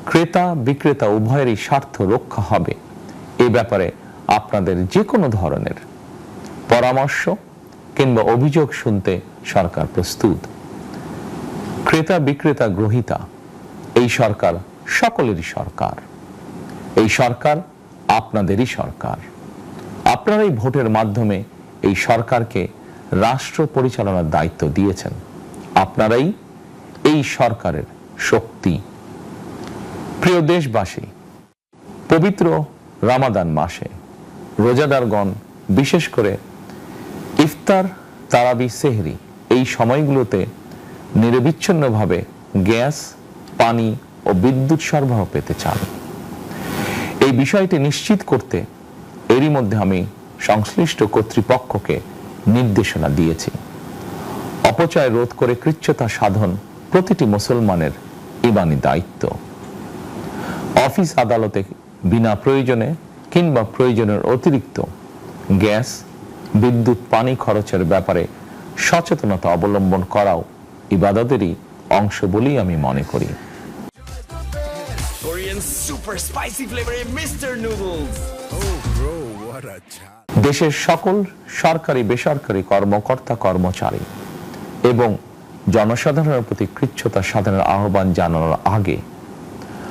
ক্রেতা বিক্রেতা উভয়েরই স্বার্থ রক্ষা হবে এ ব্যাপারে আপনাদের যে কোনো ধরনের পরামর্শ কিংবা অভিযোগ শুনতে সরকার প্রস্তুত। ক্রেতা বিক্রেতা গ্রহীতা এই সরকার সকলেরই সরকার। এই সরকার আপনাদেরই সরকার। আপনারাই ভোটের মাধ্যমে এই সরকারকে রাষ্ট্র পরিচালনার দায়িত্ব দিয়েছেন। আপনারাই এই সরকারের শক্তি। প্রিয় দেশবাসী, পবিত্র রমাদান মাসে রোজাদারগণ বিশেষ করে ইফতার, তারাবি, সেহরি এই সময়গুলোতে নিরবিচ্ছিন্নভাবে গ্যাস, পানি ও বিদ্যুৎ সরবরাহ পেতে চান। এই বিষয়টি নিশ্চিত করতে এরই মধ্যে আমি সংশ্লিষ্ট কর্তৃপক্ষকে নির্দেশনা দিয়েছি। অপচয় রোধ করে কৃচ্ছ্রতা সাধন প্রতিটি মুসলমানের ঈমানি দায়িত্ব। অফিস আদালতে বিনা প্রয়োজনে কিংবা প্রয়োজনের অতিরিক্ত গ্যাস, বিদ্যুৎ, পানি খরচের ব্যাপারে সচেতনতা অবলম্বন করাও ইবাদতেরই অংশ বলেই আমি মনে করি। দেশের সকল সরকারি বেসরকারি কর্মকর্তা কর্মচারী এবং জনসাধারণের প্রতি কৃচ্ছ্রতা সাধনের আহ্বান জানানোর আগে